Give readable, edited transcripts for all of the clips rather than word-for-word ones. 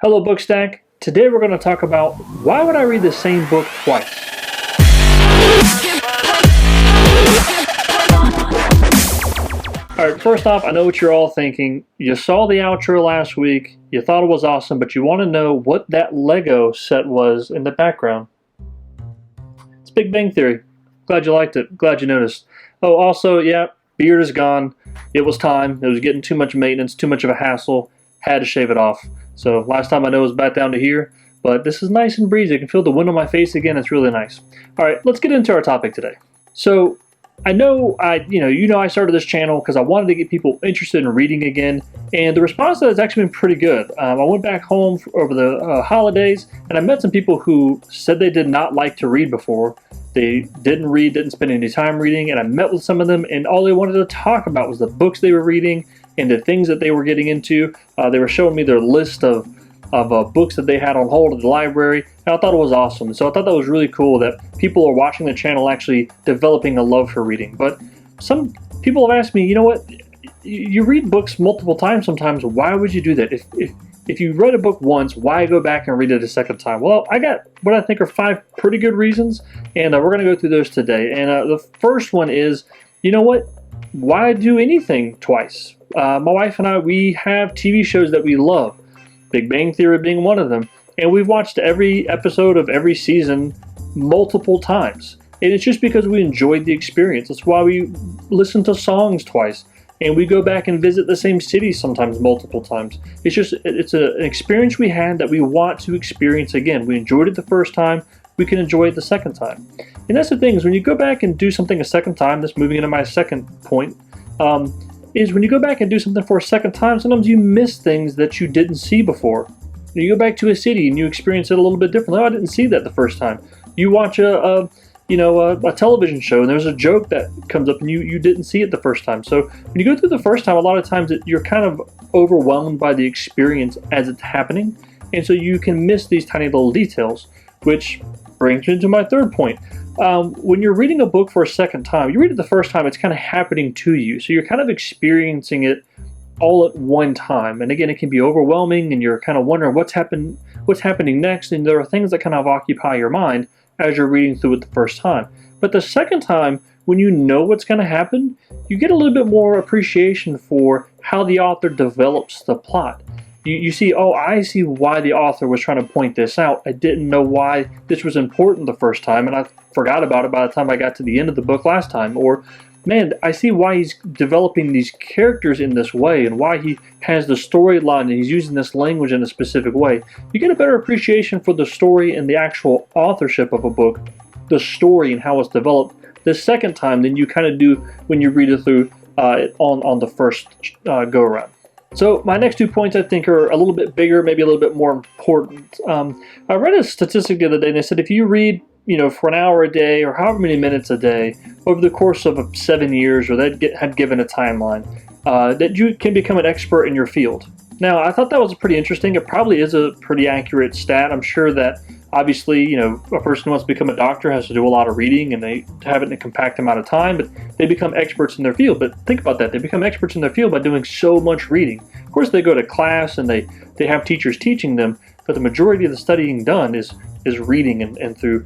Hello Bookstack. Today we're going to talk about why would I read the same book twice? Alright, first off, I know what you're all thinking. You saw the outro last week, you thought it was awesome, but you want to know what that Lego set was in the background. It's Big Bang Theory. Glad you liked it. Glad you noticed. Oh, also, yeah, beard is gone. It was time. It was getting too much maintenance, too much of a hassle. Had to shave it off. So last time I know it was back down to here, but this is nice and breezy. I can feel the wind on my face again. It's really nice. All right, let's get into our topic today. So I know I started this channel because I wanted to get people interested in reading again, and the response to that has actually been pretty good. I went back home over the holidays, and I met some people who said they did not like to read before. They didn't read, didn't spend any time reading, and I met with some of them, and all they wanted to talk about was the books they were reading and the things that they were getting into. They were showing me their list of books that they had on hold at the library, and I thought it was awesome. So I thought that was really cool that people are watching the channel actually developing a love for reading. But some people have asked me, you know what, you read books multiple times sometimes, why would you do that? If you read a book once, why go back and read it a second time? Well, I got what I think are 5 pretty good reasons, and we're going to go through those today. And the first one is, you know what, why do anything twice? My wife and I, we have TV shows that we love, Big Bang Theory being one of them, and we've watched every episode of every season multiple times. And it's just because we enjoyed the experience. That's why we listen to songs twice, and we go back and visit the same city sometimes multiple times. It's an experience we had that we want to experience again. We enjoyed it the first time, we can enjoy it the second time. And that's the thing, is when you go back and do something a second time, that's moving into my second point, is when you go back and do something for a second time, sometimes you miss things that you didn't see before. You go back to a city and you experience it a little bit differently. Oh, I didn't see that the first time. You watch a television show and there's a joke that comes up and you didn't see it the first time. So when you go through the first time, a lot of times you're kind of overwhelmed by the experience as it's happening, and so you can miss these tiny little details, which brings me to my third point. When you're reading a book for a second time, you read it the first time, it's kind of happening to you. So you're kind of experiencing it all at one time. And again, it can be overwhelming and you're kind of wondering what's happening next. And there are things that kind of occupy your mind as you're reading through it the first time. But the second time, when you know what's going to happen, you get a little bit more appreciation for how the author develops the plot. You see, oh, I see why the author was trying to point this out. I didn't know why this was important the first time, and I forgot about it by the time I got to the end of the book last time. Or, man, I see why he's developing these characters in this way and why he has the storyline and he's using this language in a specific way. You get a better appreciation for the story and the actual authorship of a book, the story and how it's developed the second time than you kind of do when you read it through on the first go-around. So my next 2 points I think are a little bit bigger, maybe a little bit more important. I read a statistic the other day, and they said if you read, for an hour a day or however many minutes a day over the course of 7 years, or had given a timeline, that you can become an expert in your field. Now, I thought that was pretty interesting. It probably is a pretty accurate stat. I'm sure that obviously, a person who wants to become a doctor has to do a lot of reading and they have it in a compact amount of time, but they become experts in their field. But think about that. They become experts in their field by doing so much reading. Of course, they go to class and they have teachers teaching them, but the majority of the studying done is reading and through,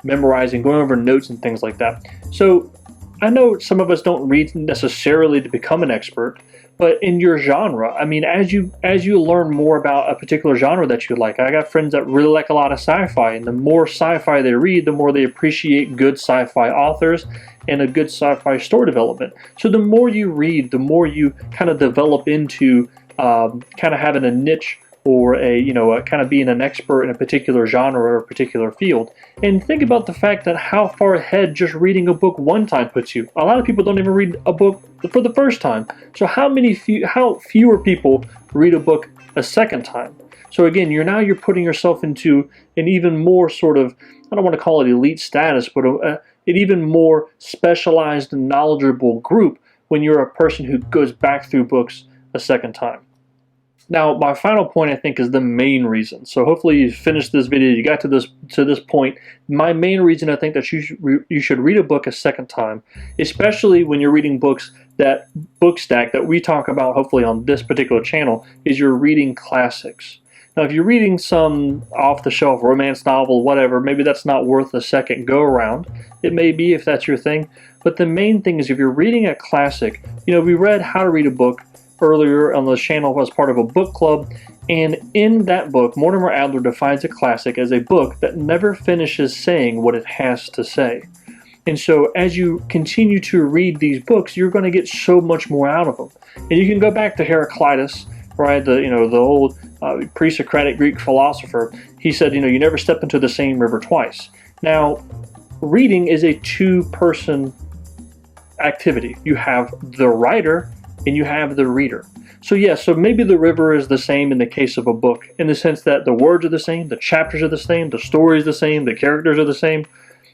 memorizing, going over notes and things like that. So I know some of us don't read necessarily to become an expert, but in your genre, I mean, as you learn more about a particular genre that you like, I got friends that really like a lot of sci-fi, and the more sci-fi they read, the more they appreciate good sci-fi authors and a good sci-fi story development. So the more you read, the more you kind of develop into kind of having a niche or a kind of being an expert in a particular genre or a particular field. And think about the fact that how far ahead just reading a book one time puts you. A lot of people don't even read a book for the first time. So how fewer people read a book a second time? So again, you're putting yourself into an even more sort of, I don't want to call it elite status, but an even more specialized and knowledgeable group when you're a person who goes back through books a second time. Now, my final point, I think, is the main reason. So hopefully you finished this video, you got to this point. My main reason I think that you should read a book a second time, especially when you're reading books that Bookstack that we talk about hopefully on this particular channel, is you're reading classics. Now, if you're reading some off-the-shelf romance novel, whatever, maybe that's not worth a second go-around. It may be if that's your thing. But the main thing is if you're reading a classic, we read How to Read a Book earlier on the channel as part of a book club, and in that book, Mortimer Adler defines a classic as a book that never finishes saying what it has to say. And so as you continue to read these books, you're going to get so much more out of them. And you can go back to Heraclitus, right? The old pre-Socratic Greek philosopher. He said, you never step into the same river twice. Now, reading is a two-person activity. You have the writer and you have the reader. So so maybe the river is the same in the case of a book, in the sense that the words are the same, the chapters are the same, the story is the same, the characters are the same,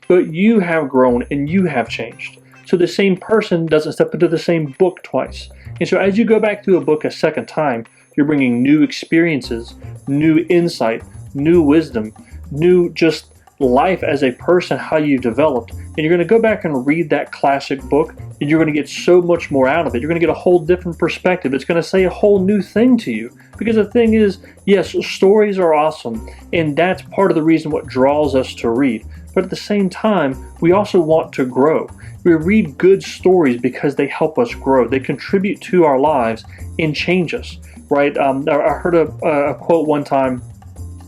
but you have grown and you have changed. So the same person doesn't step into the same book twice. And so as you go back through a book a second time, you're bringing new experiences, new insight, new wisdom, new just life as a person, how you've developed. And you're going to go back and read that classic book, and you're going to get so much more out of it. You're going to get a whole different perspective. It's going to say a whole new thing to you. Because the thing is, yes, stories are awesome, and that's part of the reason what draws us to read. But at the same time, we also want to grow. We read good stories because they help us grow. They contribute to our lives and change us, right? I heard a quote one time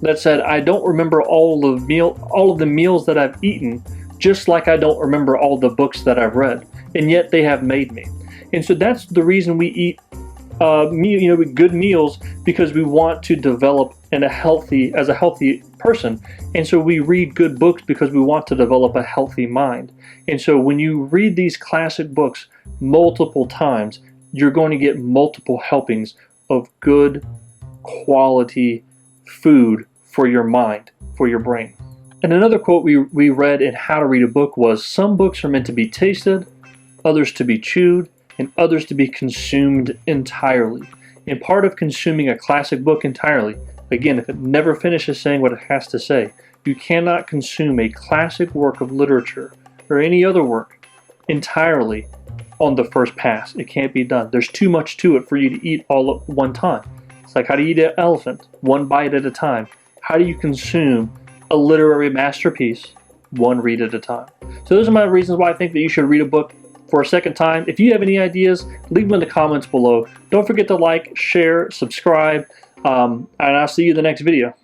that said, "I don't remember all of the meals that I've eaten, just like I don't remember all the books that I've read, and yet they have made me." And so that's the reason we eat good meals, because we want to develop as a healthy person. And so we read good books because we want to develop a healthy mind. And so when you read these classic books multiple times, you're going to get multiple helpings of good quality food for your mind, for your brain. And another quote we read in How to Read a Book was, "Some books are meant to be tasted, others to be chewed, and others to be consumed entirely." And part of consuming a classic book entirely, again, if it never finishes saying what it has to say, you cannot consume a classic work of literature or any other work entirely on the first pass. It can't be done. There's too much to it for you to eat all at one time. It's like, how do you eat an elephant? One bite at a time. How do you consume a literary masterpiece? One read at a time. So those are my reasons why I think that you should read a book for a second time. If you have any ideas, leave them in the comments below. Don't forget to like, share, subscribe, and I'll see you in the next video.